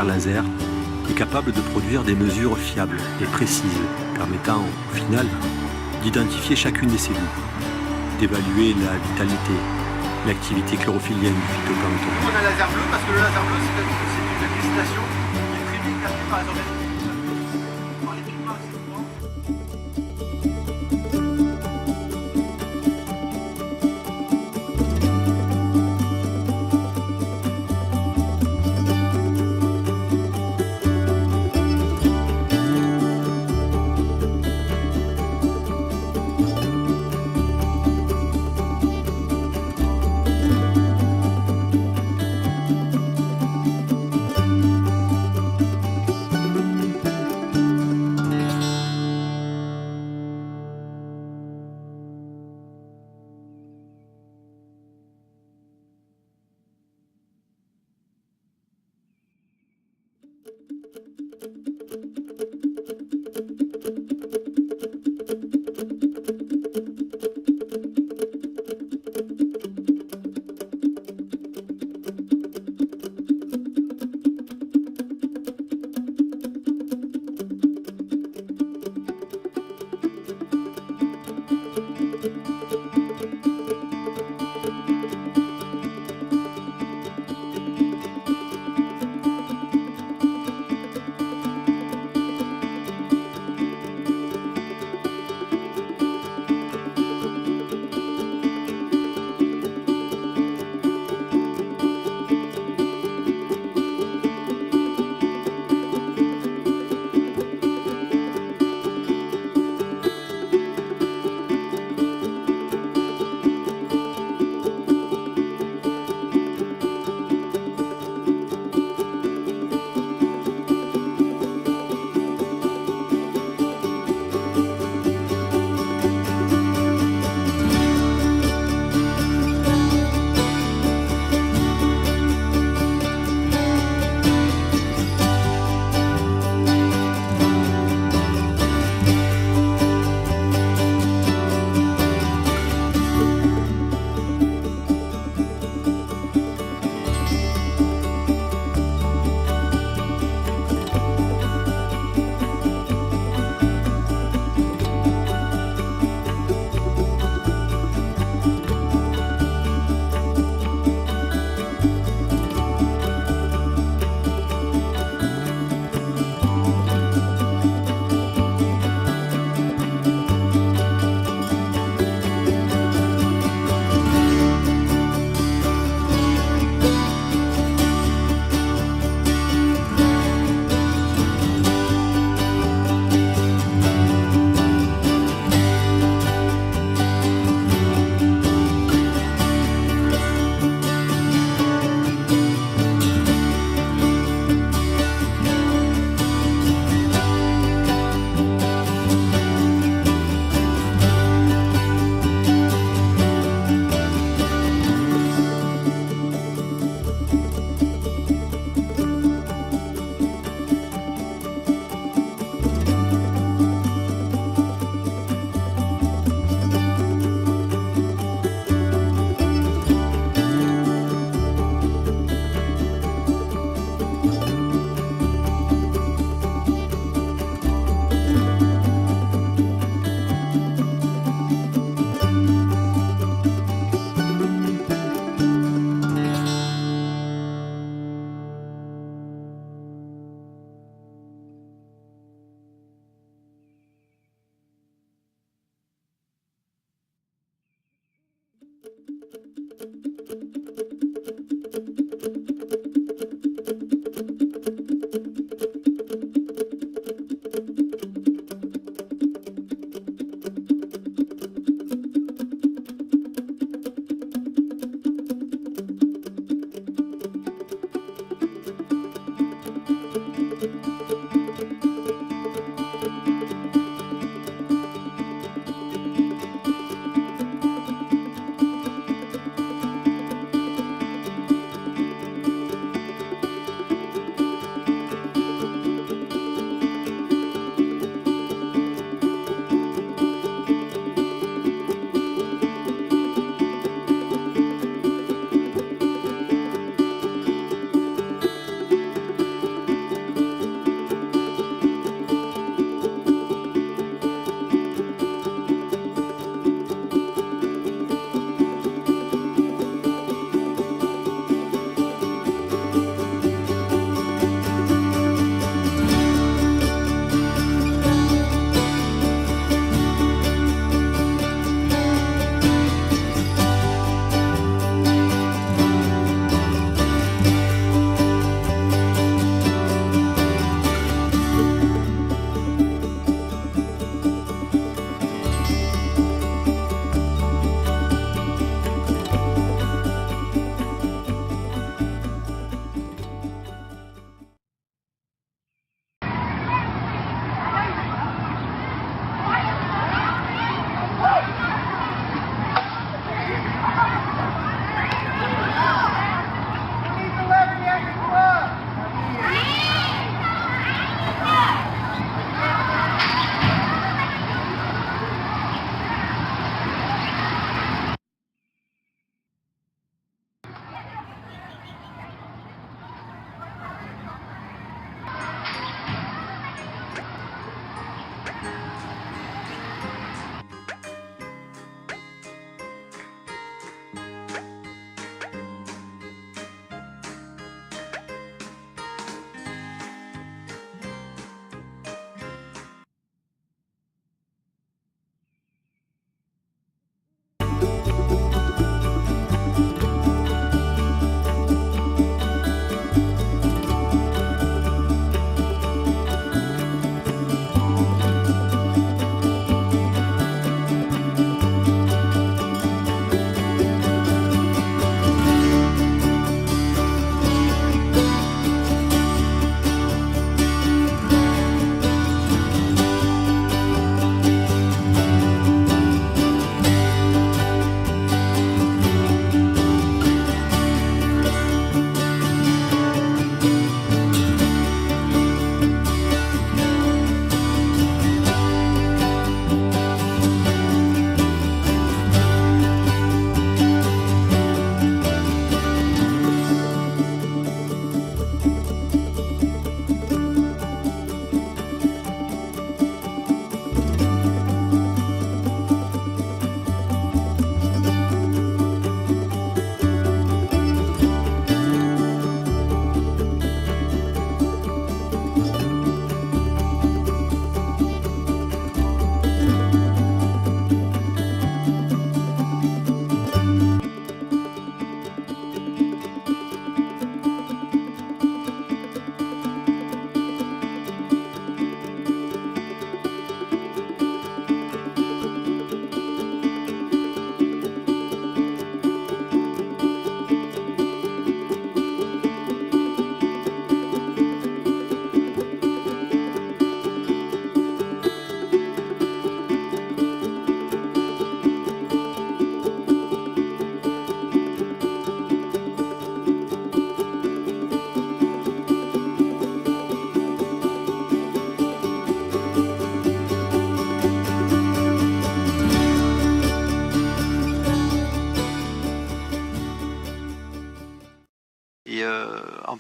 lumière laser est capable de produire des mesures fiables et précises, permettant au final d'identifier chacune des cellules, d'évaluer la vitalité, l'activité chlorophyllien du phytoplancton. On a le laser bleu parce que le laser bleu c'est une législation qui est très vite perçue par les organismes. Dans les pigments, etc.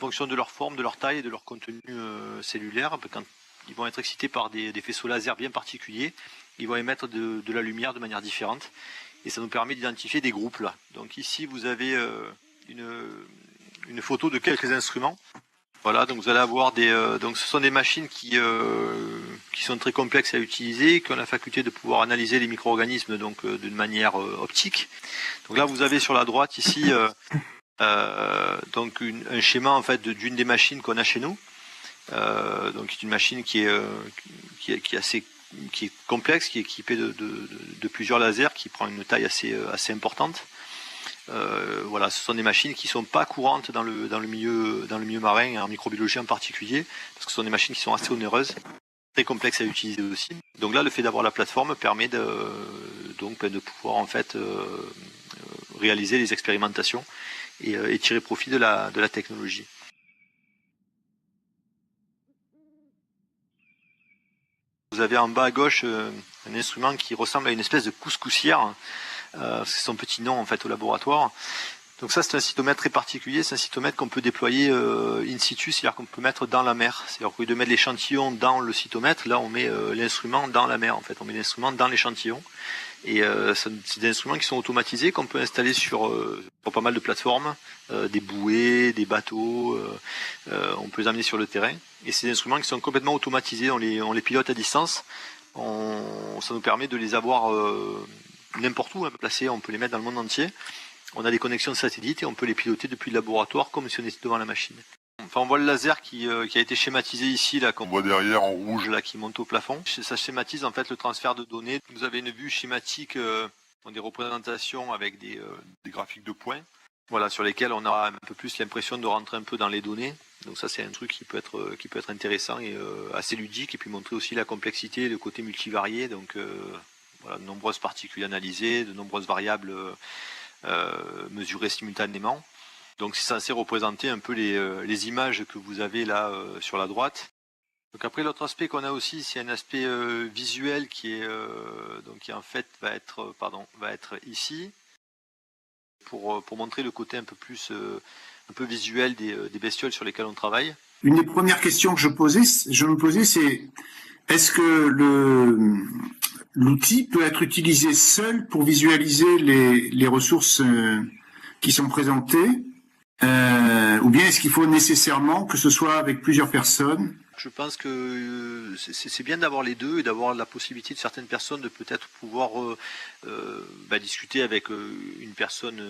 fonction de leur forme, de leur taille et de leur contenu cellulaire, quand ils vont être excités par des faisceaux laser bien particuliers, ils vont émettre de la lumière de manière différente. Et ça nous permet d'identifier des groupes là. Donc ici vous avez une photo de quelques instruments. Voilà, donc vous allez avoir donc ce sont des machines qui sont très complexes à utiliser, qui ont la faculté de pouvoir analyser les micro-organismes donc d'une manière optique. Donc là vous avez sur la droite ici donc un schéma en fait d'une des machines qu'on a chez nous. Donc c'est une machine qui est complexe, qui est équipée de plusieurs lasers, qui prend une taille assez importante. Voilà, ce sont des machines qui sont pas courantes dans le milieu marin, en microbiologie en particulier, parce que ce sont des machines qui sont assez onéreuses, très complexes à utiliser aussi. Donc là, le fait d'avoir la plateforme permet de pouvoir en fait réaliser les expérimentations et tirer profit de la technologie. Vous avez en bas à gauche un instrument qui ressemble à une espèce de couscoussière. C'est son petit nom en fait au laboratoire. Donc ça c'est un cytomètre très particulier, c'est un cytomètre qu'on peut déployer in situ, c'est-à-dire qu'on peut mettre dans la mer. C'est-à-dire qu'au lieu de mettre l'échantillon dans le cytomètre, là on met l'instrument dans la mer en fait, on met l'instrument dans l'échantillon. Et c'est des instruments qui sont automatisés, qu'on peut installer sur pas mal de plateformes, des bouées, des bateaux, on peut les amener sur le terrain. Et c'est des instruments qui sont complètement automatisés, on les pilote à distance. Ça nous permet de les avoir n'importe où, placés, on peut les mettre dans le monde entier. On a des connexions de satellites et on peut les piloter depuis le laboratoire comme si on était devant la machine. Enfin, on voit le laser qui a été schématisé ici, là, qu'on voit derrière en rouge, là, qui monte au plafond. Ça schématise en fait le transfert de données. Vous avez une vue schématique, des représentations avec des graphiques de points, voilà, sur lesquels on aura un peu plus l'impression de rentrer un peu dans les données. Donc ça, c'est un truc qui peut être intéressant et assez ludique, et puis montrer aussi la complexité, le côté multivarié. Donc voilà, de nombreuses particules analysées, de nombreuses variables mesurées simultanément. Donc c'est censé représenter un peu les images que vous avez là sur la droite. Donc après l'autre aspect qu'on a aussi, c'est un aspect visuel qui en fait va être ici pour montrer le côté un peu visuel des bestioles sur lesquelles on travaille. Une des premières questions que je me posais, c'est est-ce que l'outil peut être utilisé seul pour visualiser les ressources qui sont présentées, ou bien est-ce qu'il faut nécessairement que ce soit avec plusieurs personnes? Je pense que c'est bien d'avoir les deux et d'avoir la possibilité de certaines personnes de peut-être pouvoir discuter avec une personne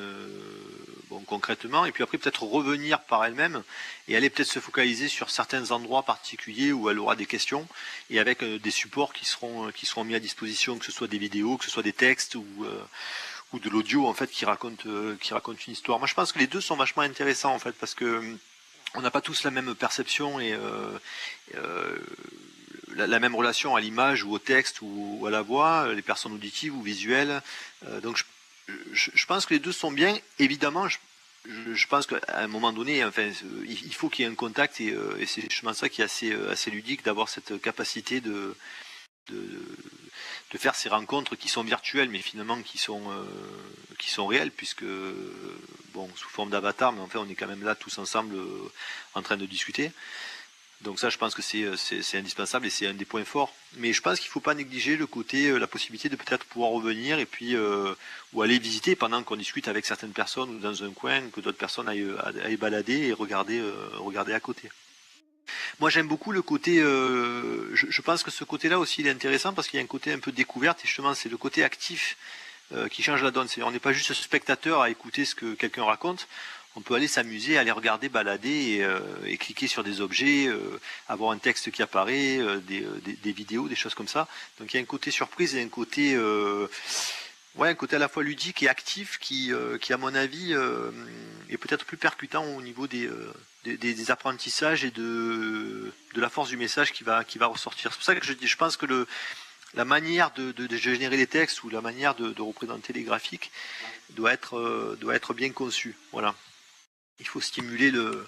concrètement, et puis après peut-être revenir par elle-même et aller peut-être se focaliser sur certains endroits particuliers où elle aura des questions, et avec des supports qui seront mis à disposition, que ce soit des vidéos, que ce soit des textes ou de l'audio en fait qui raconte une histoire. Moi je pense que les deux sont vachement intéressants en fait, parce que on n'a pas tous la même perception et la même relation à l'image ou au texte ou à la voix, les personnes auditives ou visuelles. Donc je pense que les deux sont bien. Évidemment, je pense qu'à un moment donné, enfin, il faut qu'il y ait un contact, et c'est justement ça qui est assez ludique, d'avoir cette capacité de faire ces rencontres qui sont virtuelles mais finalement qui sont réelles, puisque sous forme d'avatar, mais en fait on est quand même là tous ensemble en train de discuter. Donc ça, je pense que c'est indispensable et c'est un des points forts. Mais je pense qu'il ne faut pas négliger le côté, la possibilité de peut-être pouvoir revenir et puis ou aller visiter pendant qu'on discute avec certaines personnes ou dans un coin, que d'autres personnes aillent balader et regarder à côté. Moi j'aime beaucoup le côté, je pense que ce côté-là aussi il est intéressant, parce qu'il y a un côté un peu découverte, et justement c'est le côté actif qui change la donne. On n'est pas juste spectateur à écouter ce que quelqu'un raconte, on peut aller s'amuser, aller regarder, balader et cliquer sur des objets, avoir un texte qui apparaît, des vidéos, des choses comme ça. Donc il y a un côté surprise et un côté à la fois ludique et actif qui à mon avis est peut-être plus percutant au niveau des apprentissages et de la force du message qui va ressortir. C'est pour ça que je pense que la manière de générer les textes ou la manière de représenter les graphiques doit être bien conçue. Voilà. Il faut stimuler le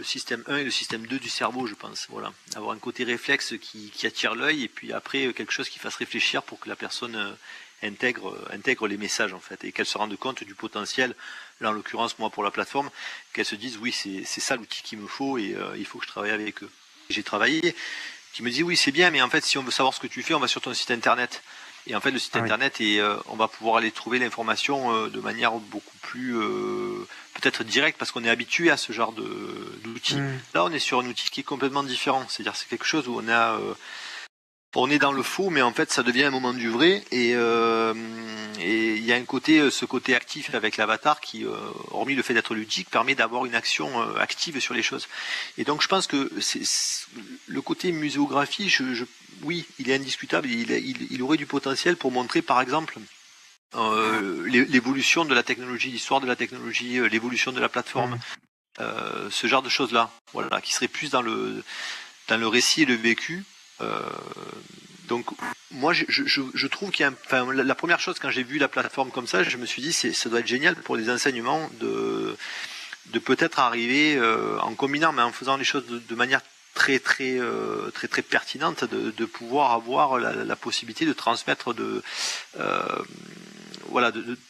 système 1 et le système 2 du cerveau, je pense. Voilà. Avoir un côté réflexe qui attire l'œil, et puis après quelque chose qui fasse réfléchir pour que la personne intègre les messages en fait, et qu'elle se rende compte du potentiel là en l'occurrence moi pour la plateforme, qu'elles se disent oui c'est ça l'outil qu'il me faut et il faut que je travaille avec eux. J'ai travaillé, qui me dit oui c'est bien mais en fait si on veut savoir ce que tu fais on va sur ton site internet. Et en fait le site internet et on va pouvoir aller trouver l'information de manière beaucoup plus peut-être directe parce qu'on est habitué à ce genre d'outil. Là on est sur un outil qui est complètement différent, c'est-à-dire c'est quelque chose où on est dans le faux, mais en fait, ça devient un moment du vrai. Et il y a ce côté actif avec l'avatar qui, hormis le fait d'être ludique, permet d'avoir une action active sur les choses. Et donc, je pense que le côté muséographie, oui, il est indiscutable. Il aurait du potentiel pour montrer, par exemple, l'évolution de la technologie, l'histoire de la technologie, l'évolution de la plateforme, ce genre de choses-là, voilà, qui serait plus dans le récit et le vécu. Donc moi je trouve qu'il y a la première chose quand j'ai vu la plateforme comme ça, je me suis dit ça doit être génial pour les enseignements de peut-être arriver en combinant mais en faisant les choses de manière très pertinente de pouvoir avoir la possibilité de transmettre de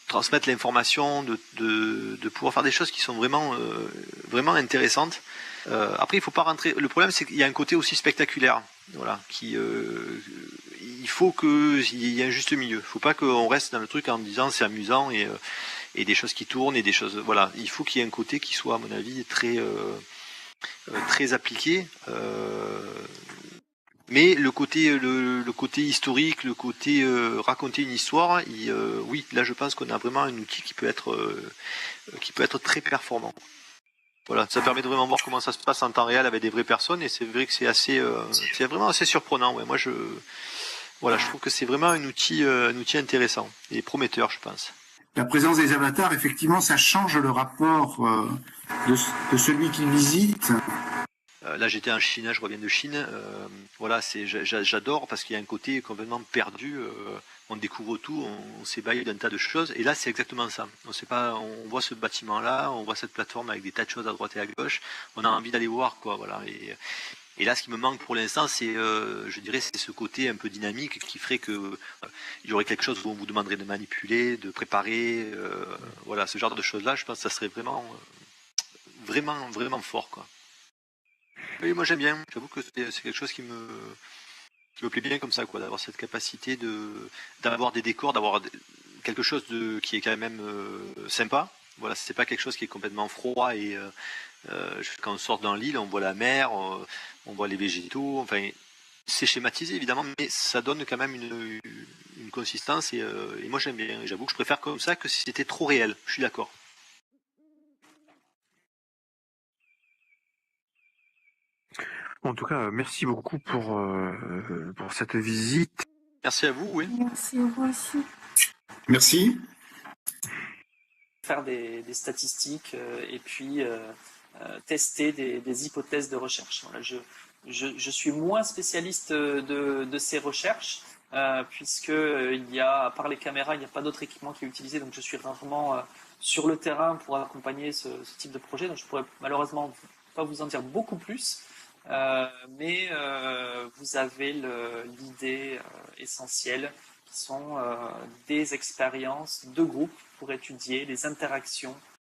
transmettre l'information, de pouvoir faire des choses qui sont vraiment intéressantes. Après, il faut pas rentrer. Le problème, c'est qu'il y a un côté aussi spectaculaire, voilà, il faut qu'il y ait un juste milieu. Il faut pas qu'on reste dans le truc en disant c'est amusant et des choses qui tournent et des choses. Voilà, il faut qu'il y ait un côté qui soit, à mon avis, très appliqué. Mais le côté historique, le côté raconter une histoire, oui, là je pense qu'on a vraiment un outil qui peut être très performant. Voilà, ça permet de vraiment voir comment ça se passe en temps réel avec des vraies personnes et c'est vrai que c'est vraiment assez surprenant. Ouais. Moi je trouve que c'est vraiment un outil intéressant et prometteur, je pense. La présence des avatars, effectivement, ça change le rapport de celui qui visite. Là j'étais en Chine, je reviens de Chine. Voilà, j'adore parce qu'il y a un côté complètement perdu. On découvre tout, on s'ébaille d'un tas de choses. Et là c'est exactement ça. On voit ce bâtiment-là, on voit cette plateforme avec des tas de choses à droite et à gauche. On a envie d'aller voir quoi. Voilà. Et là ce qui me manque pour l'instant, c'est, je dirais, c'est ce côté un peu dynamique qui ferait que il y aurait quelque chose où on vous demanderait de manipuler, de préparer. Voilà, ce genre de choses-là, je pense que ça serait vraiment fort quoi. Oui, moi j'aime bien. J'avoue que c'est quelque chose qui me plaît bien comme ça, quoi, d'avoir cette capacité d'avoir des décors, d'avoir quelque chose qui est quand même sympa. Voilà, c'est pas quelque chose qui est complètement froid et quand on sort dans l'île, on voit la mer, on voit les végétaux. Enfin, c'est schématisé évidemment, mais ça donne quand même une consistance et moi j'aime bien. Et j'avoue que je préfère comme ça que si c'était trop réel. Je suis d'accord. En tout cas, merci beaucoup pour cette visite. Merci à vous, oui. Merci à vous aussi. Merci. Faire des statistiques et puis tester des hypothèses de recherche. Voilà, je suis moins spécialiste de ces recherches puisque à part les caméras, il n'y a pas d'autre équipement qui est utilisé, donc je suis rarement sur le terrain pour accompagner ce type de projet, donc je pourrais malheureusement pas vous en dire beaucoup plus. Mais vous avez l'idée essentielle qui sont des expériences de groupe pour étudier les interactions